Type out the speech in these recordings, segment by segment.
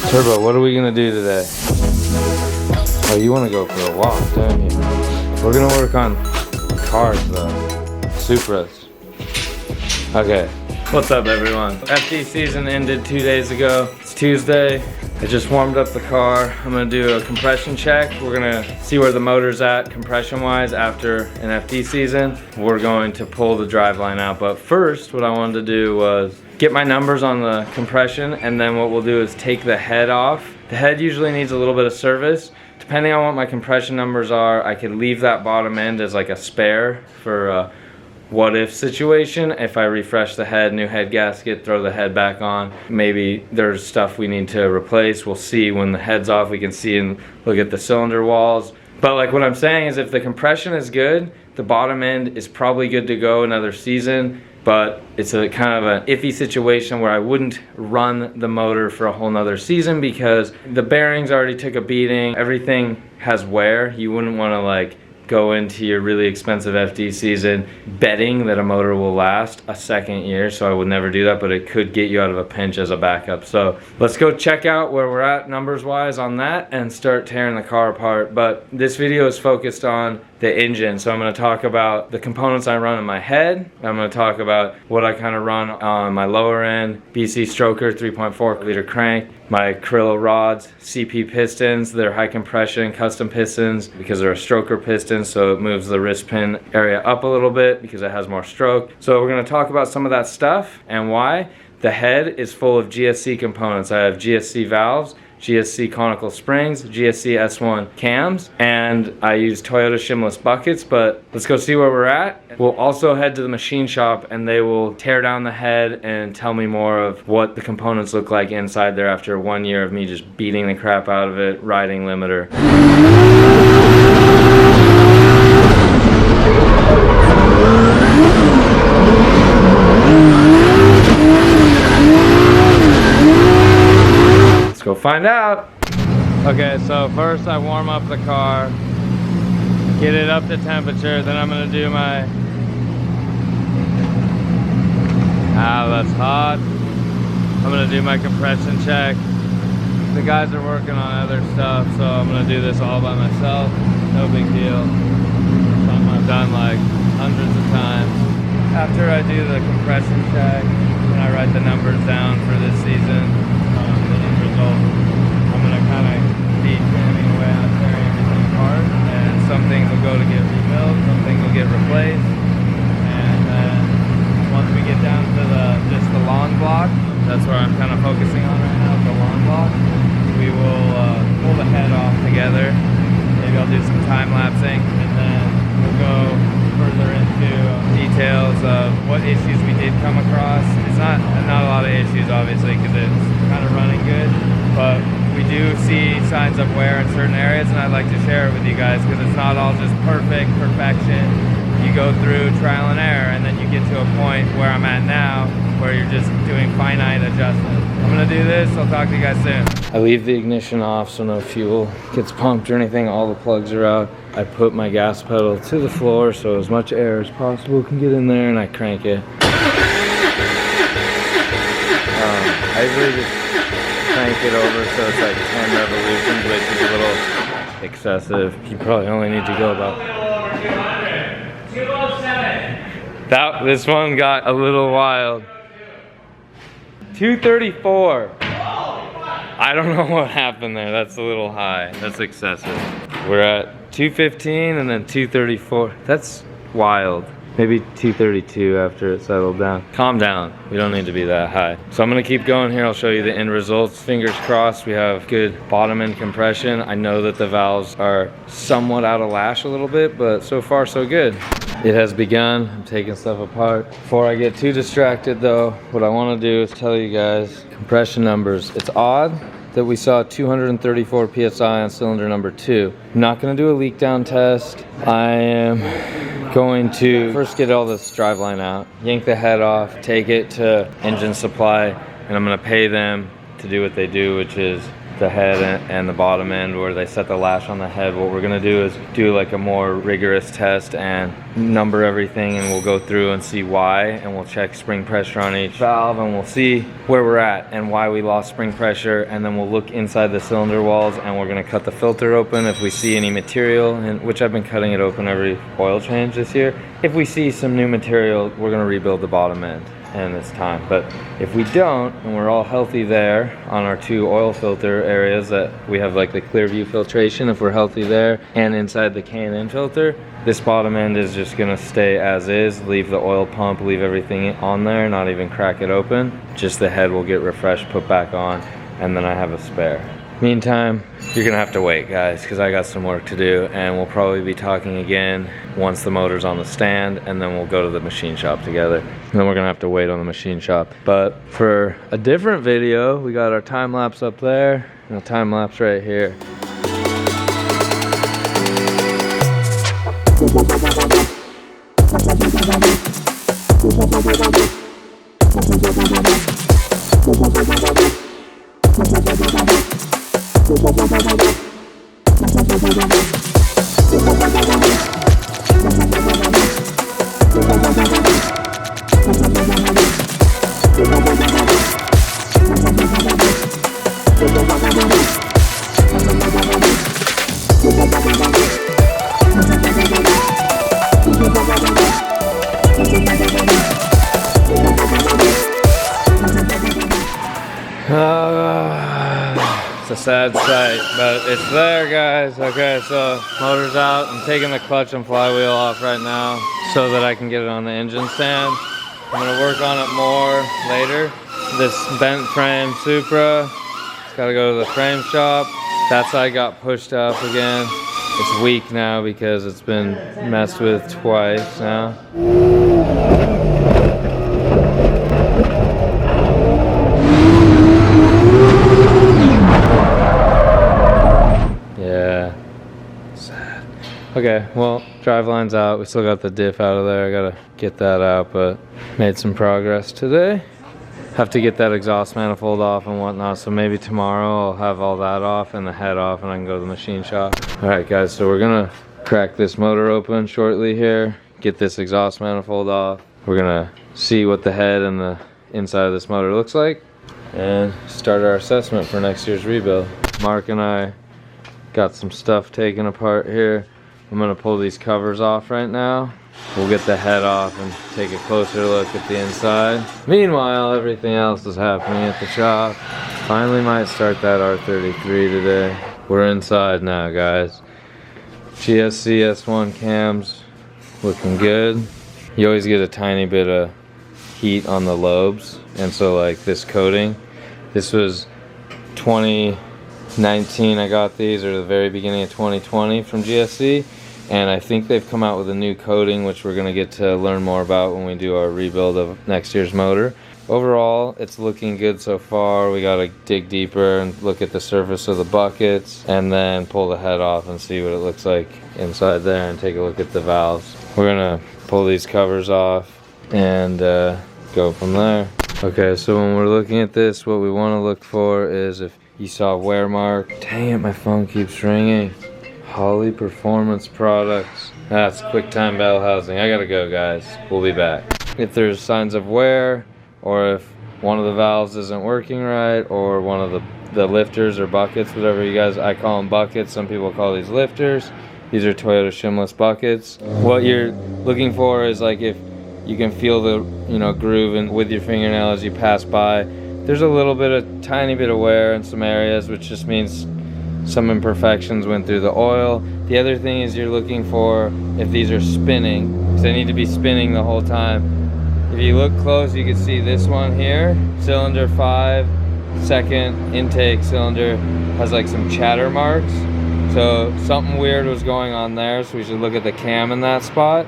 Turbo, what are we gonna do today? Oh, you wanna go for a walk, don't you? We're gonna work on cars though. Supras. Okay. What's up everyone? FD season ended 2 days ago. It's Tuesday. I just warmed up the car. I'm gonna do a compression check. We're gonna see where the motor's at compression wise after an FD season. We're going to pull the driveline out, but first what I wanted to do was get my numbers on the compression, and then what we'll do is take the head off. The head usually needs a little bit of service. Depending on what my compression numbers are, I could leave that bottom end as like a spare for a what if situation. If I refresh the head, new head gasket, throw the head back on, maybe there's stuff we need to replace. We'll see when the head's off. We can see and look at the cylinder walls. But like what I'm saying is if the compression is good, the bottom end is probably good to go another season. But it's a kind of an iffy situation where I wouldn't run the motor for a whole nother season because the bearings already took a beating. Everything has wear. You wouldn't want to like go into your really expensive FD season betting that a motor will last a second year, so I would never do that, but it could get you out of a pinch as a backup. So let's go check out where we're at numbers wise on that and start tearing the car apart. But this video is focused on the engine, so I'm going to talk about the components I run in my head. I'm going to talk about what I kind of run on my lower end, BC stroker 3.4 liter crank, my acrylic rods, CP pistons. They're high compression custom pistons because they're a stroker piston, so it moves the wrist pin area up a little bit because it has more stroke. So we're going to talk about some of that stuff and why. The head is full of GSC components. I have GSC valves, GSC conical springs, GSC S1 cams, and I use Toyota shimless buckets. But let's go see where we're at. We'll also head to the machine shop and they will tear down the head and tell me more of what the components look like inside there after 1 year of me just beating the crap out of it, riding limiter. Go find out. Okay, so first I warm up the car, get it up to temperature, then I'm gonna do my, that's hot. I'm gonna do my compression check. The guys are working on other stuff, so I'm gonna do this all by myself. No big deal. Something I've done like hundreds of times. After I do the compression check, and I write the numbers down for this season, I'm gonna kind of be jamming away on tearing everything apart, and some things will go to get rebuilt, some things will get replaced, and then once we get down to just the lawn block, that's where I'm kind of focusing on right now, the lawn block. We will pull the head off together. Maybe I'll do some time lapsing, and then we'll go further into details of what issues we did come across. It's not a lot of issues obviously because it's kind of running good, but we do see signs of wear in certain areas, and I'd like to share it with you guys because it's not all just perfection. You go through trial and error, and then you get to a point where I'm at now where you're just doing finite adjustments. I'm gonna do this, I'll talk to you guys soon. I leave the ignition off so no fuel gets pumped or anything, all the plugs are out. I put my gas pedal to the floor so as much air as possible can get in there, and I crank it. I usually just crank it over so it's like 10 revolutions, which is a little excessive. You probably only need to go about... This one got a little wild. 234. I don't know what happened there. That's a little high. That's excessive. We're at 215 and then 234. That's wild. Maybe 232 after it settled down. Calm down. We don't need to be that high. So I'm gonna keep going here. I'll show you the end results. Fingers crossed we have good bottom end compression. I know that the valves are somewhat out of lash a little bit, but so far so good. It has begun. I'm taking stuff apart. Before I get too distracted though, what I wanna do is tell you guys compression numbers. It's odd that we saw 234 PSI on cylinder number 2. I'm not gonna do a leak down test. I am going to first get all this driveline out, yank the head off, take it to engine supply, and I'm gonna pay them to do what they do, which is the head and the bottom end where they set the lash on the head. What we're gonna do is do like a more rigorous test and number everything, and we'll go through and see why, and we'll check spring pressure on each valve, and we'll see where we're at and why we lost spring pressure, and then we'll look inside the cylinder walls, and we're gonna cut the filter open if we see any material, and which I've been cutting it open every oil change this year. If we see some new material, we're gonna rebuild the bottom end, and it's time. But if we don't, and we're all healthy there on our 2 oil filter areas that we have, like the clear view filtration, if we're healthy there, and inside the K&N filter, this bottom end is just gonna stay as is, leave the oil pump, leave everything on there, not even crack it open. Just the head will get refreshed, put back on, and then I have a spare. Meantime, you're gonna have to wait, guys, because I got some work to do, and we'll probably be talking again once the motor's on the stand, and then we'll go to the machine shop together. And then we're gonna have to wait on the machine shop. But for a different video, we got our time lapse up there and a time lapse right here. It's a sad sight, but it's there, guys. Okay, so motor's out. I'm taking the clutch and flywheel off right now so that I can get it on the engine stand. I'm gonna work on it more later. This bent frame Supra, it's gotta go to the frame shop. That side got pushed up again. It's weak now because it's been messed with twice now. Okay, well, Driveline's out. We still got the diff out of there. I gotta get that out, but made some progress today. Have to get that exhaust manifold off and whatnot, so maybe tomorrow I'll have all that off and the head off and I can go to the machine shop. All right, guys, so we're gonna crack this motor open shortly here, get this exhaust manifold off. We're gonna see what the head and the inside of this motor looks like and start our assessment for next year's rebuild. Mark and I got some stuff taken apart here. I'm gonna pull these covers off right now. We'll get the head off and take a closer look at the inside. Meanwhile, everything else is happening at the shop. Finally might start that R33 today. We're inside now, guys. GSC S1 cams looking good. You always get a tiny bit of heat on the lobes, and so like this coating, this was 2019 I got these, or the very beginning of 2020 from GSC, and I think they've come out with a new coating which we're going to get to learn more about when we do our rebuild of next year's motor. Overall, it's looking good so far. We got to dig deeper and look at the surface of the buckets and then pull the head off and see what it looks like inside there and take a look at the valves. We're going to pull these covers off and go from there. Okay, so when we're looking at this, what we want to look for is if you saw wear mark. Dang it, my phone keeps ringing. Holley Performance Products. That's QuickTime Bell Housing. I gotta go, guys. We'll be back. If there's signs of wear, or if one of the valves isn't working right, or one of the lifters or buckets, whatever you guys, I call them buckets. Some people call these lifters. These are Toyota shimless buckets. What you're looking for is like if you can feel the groove and with your fingernail as you pass by. There's a little bit of tiny bit of wear in some areas, which just means some imperfections went through the oil. The other thing is you're looking for if these are spinning, because they need to be spinning the whole time. If you look close, you can see this one here, cylinder 5, second intake cylinder, has like some chatter marks. So something weird was going on there, so we should look at the cam in that spot.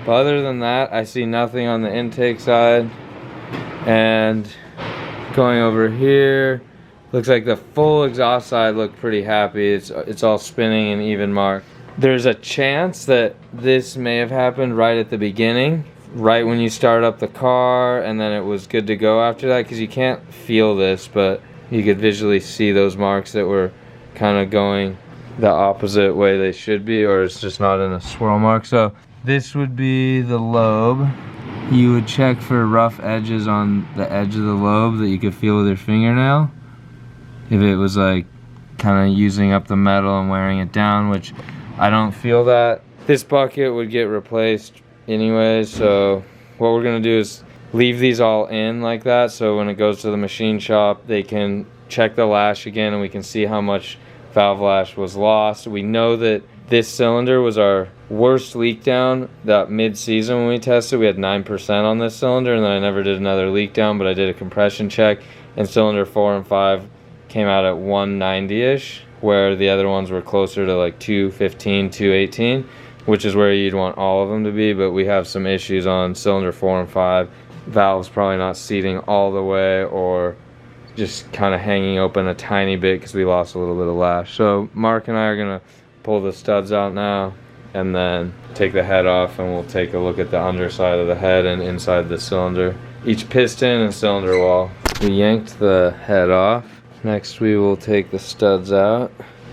But other than that, I see nothing on the intake side. And going over here, looks like the full exhaust side looked pretty happy. It's all spinning and even mark. There's a chance that this may have happened right at the beginning, right when you start up the car, and then it was good to go after that, because you can't feel this, but you could visually see those marks that were kind of going the opposite way they should be, or it's just not in a swirl mark. So this would be the lobe. You would check for rough edges on the edge of the lobe that you could feel with your fingernail. If it was like kind of using up the metal and wearing it down, which I don't feel that. This bucket would get replaced anyway, so what we're gonna do is leave these all in like that, so when it goes to the machine shop, they can check the lash again and we can see how much valve lash was lost. We know that this cylinder was our worst leak down that mid-season when we tested. We had 9% on this cylinder, and then I never did another leak down, but I did a compression check, and cylinder 4 and 5 came out at 190-ish, where the other ones were closer to like 215, 218, which is where you'd want all of them to be, but we have some issues on cylinder 4 and 5. Valves probably not seating all the way, or just kind of hanging open a tiny bit because we lost a little bit of lash. So Mark and I are gonna pull the studs out now and then take the head off, and we'll take a look at the underside of the head and inside the cylinder, each piston and cylinder wall. We yanked the head off. Next we will take the studs out.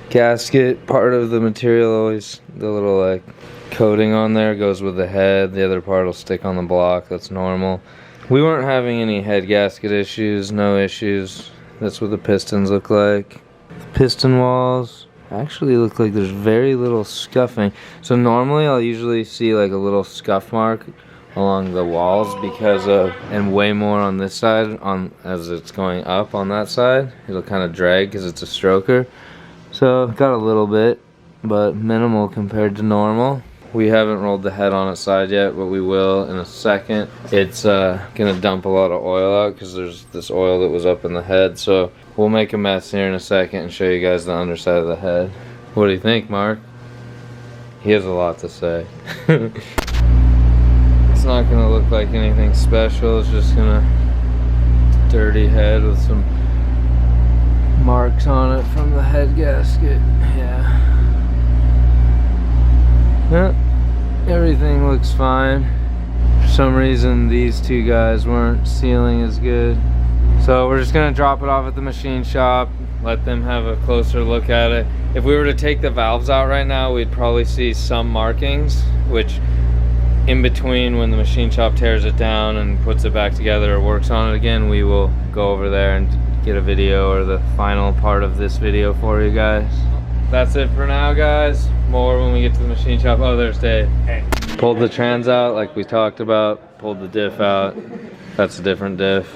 Gasket, part of the material, always the little like coating on there goes with the head. The other part will stick on the block. That's normal. We weren't having any head gasket issues, no issues. That's what the pistons look like. The piston walls actually look like there's very little scuffing. So normally I'll usually see like a little scuff mark along the walls because of, and way more on this side on as it's going up on that side. It'll kind of drag because it's a stroker. So got a little bit, but minimal compared to normal. We haven't rolled the head on its side yet, but we will in a second. It's gonna dump a lot of oil out because there's this oil that was up in the head. So we'll make a mess here in a second and show you guys the underside of the head. What do you think, Mark? He has a lot to say. It's not gonna look like anything special. It's just gonna dirty head with some marks on it from the head gasket. Yeah, everything looks fine. For some reason these two guys weren't sealing as good, so we're just gonna drop it off at the machine shop, let them have a closer look at it. If we were to take the valves out right now, we'd probably see some markings, which in between when the machine shop tears it down and puts it back together or works on it again, we will go over there and get a video or the final part of this video for you guys. That's it for now, guys. More when we get to the machine shop. Oh, there's Dave. Hey. Pulled the trans out like we talked about. Pulled the diff out. That's a different diff.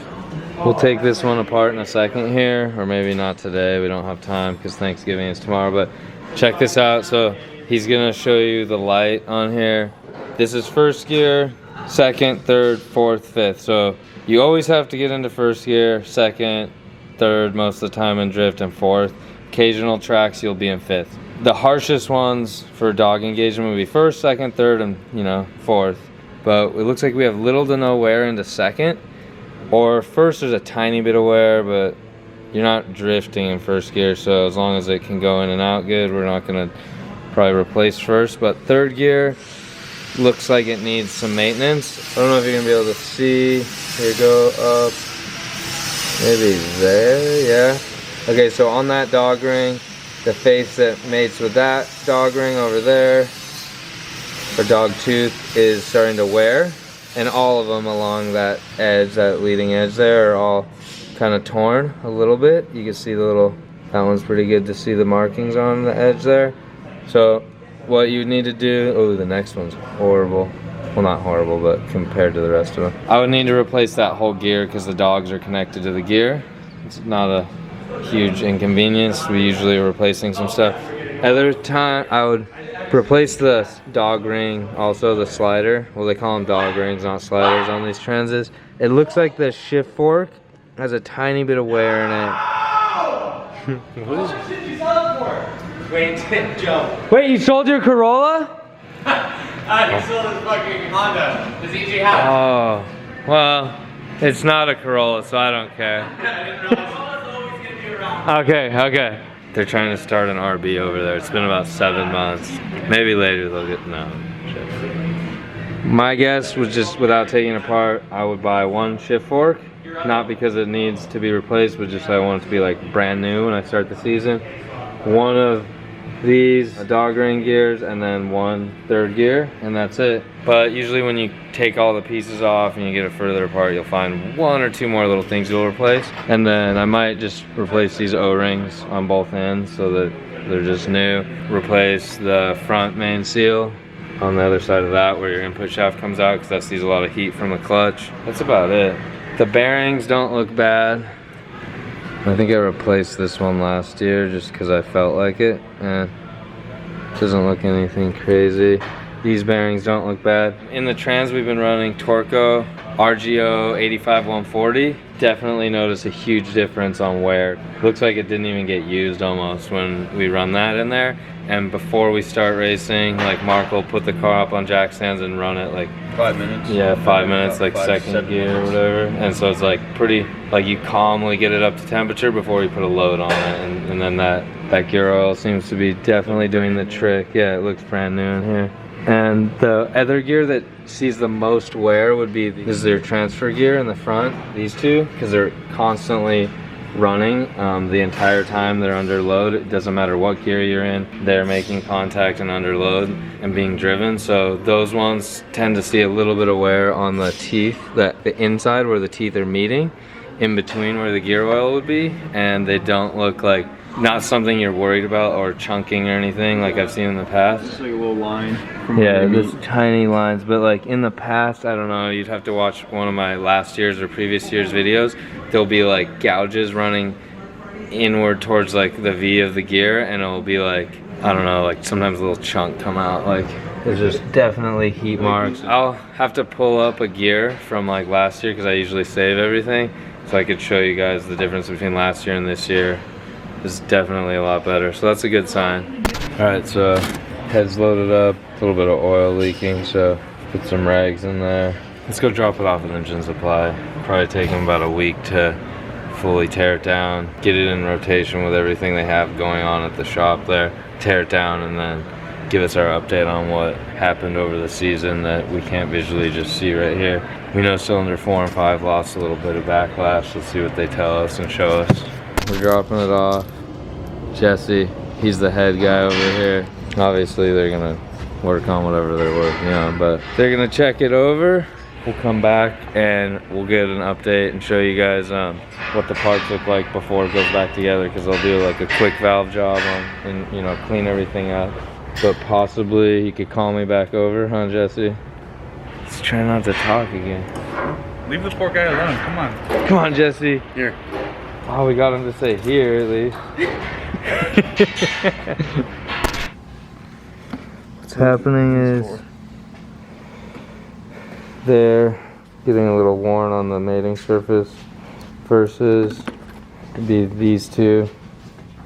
We'll take this one apart in a second here, or maybe not today. We don't have time because Thanksgiving is tomorrow, but check this out. So he's gonna show you the light on here. This is first gear, second, third, fourth, fifth. So you always have to get into first gear, second, third most of the time in drift, and fourth. Occasional tracks you'll be in fifth. The harshest ones for dog engagement would be first, second, third, and fourth. But it looks like we have little to no wear into second. Or first there's a tiny bit of wear, but you're not drifting in first gear, so as long as it can go in and out good, we're not gonna probably replace first. But third gear looks like it needs some maintenance. I don't know if you're gonna be able to see. Here, go up. Maybe there, yeah. Okay, so on that dog ring, the face that mates with that dog ring over there, or dog tooth, is starting to wear. And all of them along that edge, that leading edge there, are all kind of torn a little bit. You can see the little, that one's pretty good to see the markings on the edge there. So what you need to do, oh, the next one's horrible. Well, not horrible, but compared to the rest of them. I would need to replace that whole gear because the dogs are connected to the gear. It's not a huge inconvenience. We usually are replacing some stuff. Other time, I would replace the dog ring, also the slider. Well, they call them dog rings, not sliders on these Transits. It looks like the shift fork has a tiny bit of wear in it. What is it? Wait, jump. Wait, you sold your Corolla? He sold his fucking Honda. Does he have? Oh, well, it's not a Corolla, so I don't care. I didn't realize Corolla's always gonna be around. Okay. They're trying to start an RB over there. It's been about 7 months. Maybe later they'll get, no. My guess was just without taking it apart, I would buy one shift fork not because it needs to be replaced, but just I want it to be like brand new when I start the season. One of these dog ring gears and then one third gear, and that's it. But usually when you take all the pieces off and you get it further apart, you'll find one or two more little things you'll replace. And then I might just replace these O-rings on both ends so that they're just new. Replace the front main seal on the other side of that where your input shaft comes out, because that sees a lot of heat from the clutch. That's about it. The bearings don't look bad. I think I replaced this one last year just because I felt like it. And it doesn't look anything crazy. These bearings don't look bad. In the trans we've been running Torco RGO 85140. Definitely notice a huge difference on wear. Looks like it didn't even get used almost when we run that in there. And before we start racing, like Mark will put the car up on jack stands and run it like 5 minutes. Yeah, 5 minutes, like second gear or whatever. And so it's like pretty, like you calmly get it up to temperature before you put a load on it. And then that gear oil seems to be definitely doing the trick. Yeah, it looks brand new in here. And the other gear that sees the most wear would be, this is their transfer gear in the front, these two, because they're constantly running the entire time they're under load. It doesn't matter what gear you're in, they're making contact and under load and being driven. So those ones tend to see a little bit of wear on the teeth, the inside where the teeth are meeting, in between where the gear oil would be, and they don't look like, not something you're worried about or chunking or anything like I've seen in the past. Just like a little line. Yeah, just tiny lines, but like in the past, I don't know, you'd have to watch one of my last year's or previous year's videos. There'll be like gouges running inward towards like the V of the gear, and it'll be like, I don't know, like sometimes a little chunk come out. Like there's just definitely heat marks. I'll have to pull up a gear from like last year because I usually save everything, so I could show you guys the difference between last year and this year. Is definitely a lot better, so that's a good sign. All right, so head's loaded up, a little bit of oil leaking, so put some rags in there. Let's go drop it off at engine supply. Probably take them about a week to fully tear it down, get it in rotation with everything they have going on at the shop there, tear it down, and then give us our update on what happened over the season that we can't visually just see right here. We know cylinder 4 and 5 lost a little bit of backlash. Let's see what they tell us and show us. We're dropping it off. Jesse, he's the head guy over here. Obviously they're gonna work on whatever they're working on, but they're gonna check it over. We'll come back and we'll get an update and show you guys what the parts look like before it goes back together, because they'll do like a quick valve job on, and you know, clean everything up. But possibly he could call me back over, huh, Jesse? Let's try not to talk again. Leave the poor guy alone, come on. Come on, Jesse. Here. Oh, we got him to say here at least. What's happening is they're getting a little worn on the mating surface versus be these two.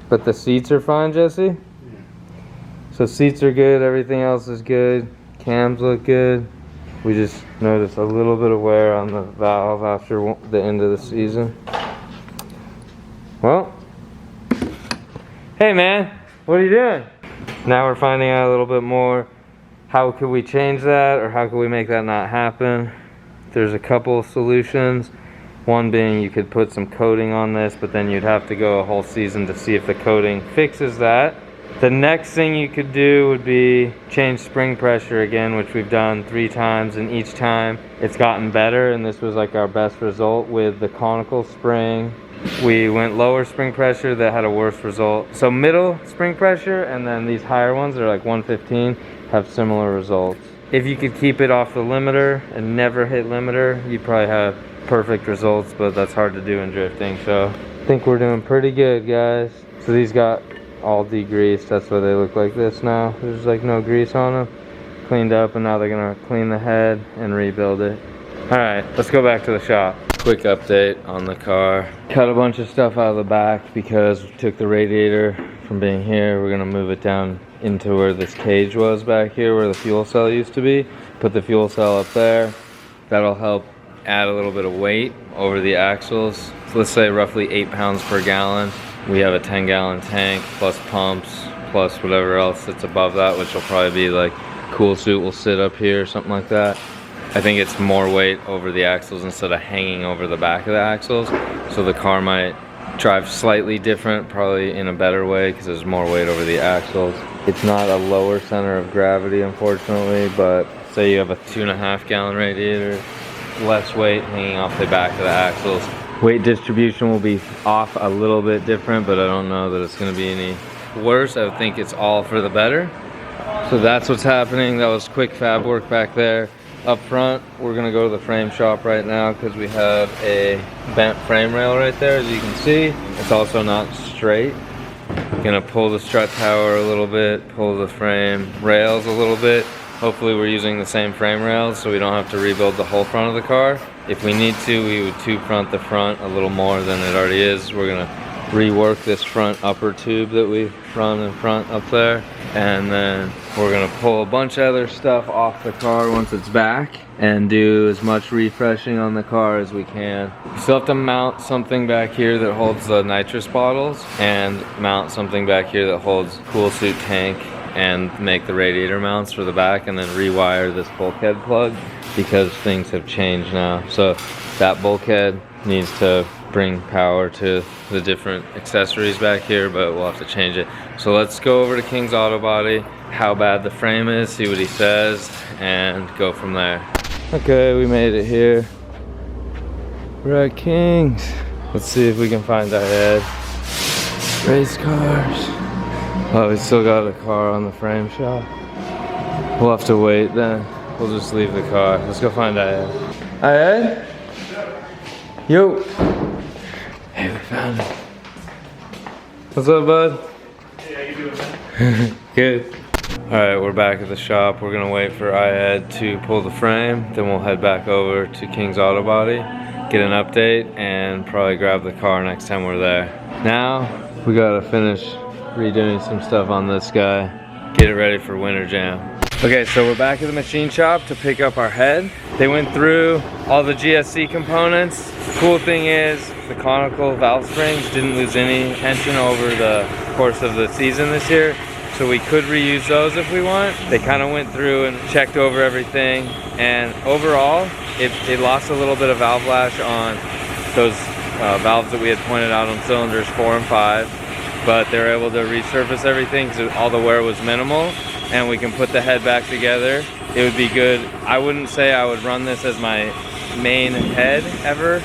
But the seats are fine, Jesse? Yeah. So seats are good, everything else is good. Cams look good. We just noticed a little bit of wear on the valve after the end of the season. Well, hey man, what are you doing? Now we're finding out a little bit more. How could we change that, or how could we make that not happen? There's a couple of solutions. One being you could put some coating on this, but then you'd have to go a whole season to see if the coating fixes that. The next thing you could do would be change spring pressure again, which we've done 3 times, and each time it's gotten better, and this was like our best result with the conical spring. We went lower spring pressure, that had a worse result. So middle spring pressure, and then these higher ones are like 115, have similar results. If you could keep it off the limiter and never hit limiter, you'd probably have perfect results, but that's hard to do in drifting. So I think we're doing pretty good, guys. So these got all degreased, that's why they look like this now. There's like no grease on them. Cleaned up, and now they're gonna clean the head and rebuild it. All right, let's go back to the shop. Quick update on the car. Cut a bunch of stuff out of the back because we took the radiator from being here. We're gonna move it down into where this cage was back here, where the fuel cell used to be. Put the fuel cell up there. That'll help add a little bit of weight over the axles. So let's say roughly 8 pounds per gallon. We have a 10-gallon tank plus pumps plus whatever else that's above that, which will probably be like cool suit will sit up here or something like that. I think it's more weight over the axles instead of hanging over the back of the axles. So the car might drive slightly different, probably in a better way because there's more weight over the axles. It's not a lower center of gravity, unfortunately, but say you have a 2.5 gallon radiator, less weight hanging off the back of the axles. Weight distribution will be off a little bit different, but I don't know that it's gonna be any worse. I would think it's all for the better. So that's what's happening. That was quick fab work back there. Up front, we're gonna go to the frame shop right now because we have a bent frame rail right there, as you can see. It's also not straight. Gonna pull the strut tower a little bit, pull the frame rails a little bit. Hopefully we're using the same frame rails so we don't have to rebuild the whole front of the car. If we need to, we would tube front the front a little more than it already is. We're gonna rework this front upper tube that we run in front up there, and then we're gonna pull a bunch of other stuff off the car once it's back and do as much refreshing on the car as we can. We still have to mount something back here that holds the nitrous bottles and mount something back here that holds cool suit tank and make the radiator mounts for the back, and then rewire this bulkhead plug because things have changed now. So that bulkhead needs to bring power to the different accessories back here, but we'll have to change it. So let's go over to King's Auto Body, how bad the frame is, see what he says, and go from there. Okay, we made it here. We're at King's. Let's see if we can find our head. Race cars. Oh, we still got a car on the frame shop. We'll have to wait then. We'll just leave the car. Let's go find our head. Hi, Ed? Yo. Hey, we found it. What's up, bud? Yeah, you doing, man? Good. Alright, we're back at the shop. We're gonna wait for iEd to pull the frame, then we'll head back over to King's Auto Body, get an update, and probably grab the car next time we're there. Now, we gotta finish redoing some stuff on this guy, get it ready for Winter Jam. Okay, so we're back at the machine shop to pick up our head. They went through all the GSC components. The cool thing is the conical valve springs didn't lose any tension over the course of the season this year, so we could reuse those if we want. They kind of went through and checked over everything, and overall it lost a little bit of valve lash on those valves that we had pointed out on cylinders 4 and 5, but they were able to resurface everything because all the wear was minimal, and we can put the head back together. It would be good. I wouldn't say I would run this as my main head ever,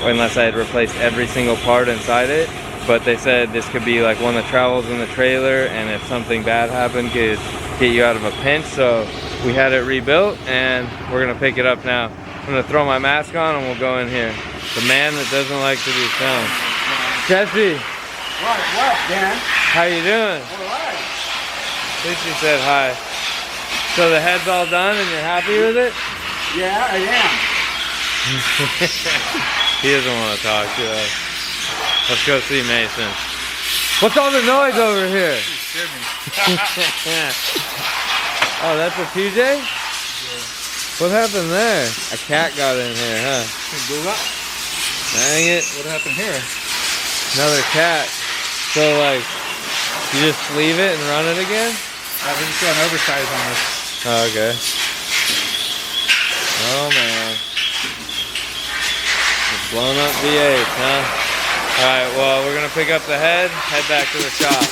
unless I had replaced every single part inside it, but they said this could be like one that travels in the trailer, and if something bad happened, could get you out of a pinch. So we had it rebuilt, and we're gonna pick it up now. I'm gonna throw my mask on and we'll go in here. The man that doesn't like to be filmed. Jesse. What, Dan? How you doing? All right. At least you said hi. So the head's all done and you're happy with it? Yeah, I am. He doesn't want to talk to us. Let's go see Mason. What's all the noise over here? Oh, that's a PJ? Yeah. What happened there? A cat got in here, huh? Dang it. What happened here? Another cat. So like, you just leave it and run it again? We're just going oversized on this. Oh, okay. Oh man. It's blown up V8, huh? Alright, well we're gonna pick up the head, head back to the shop.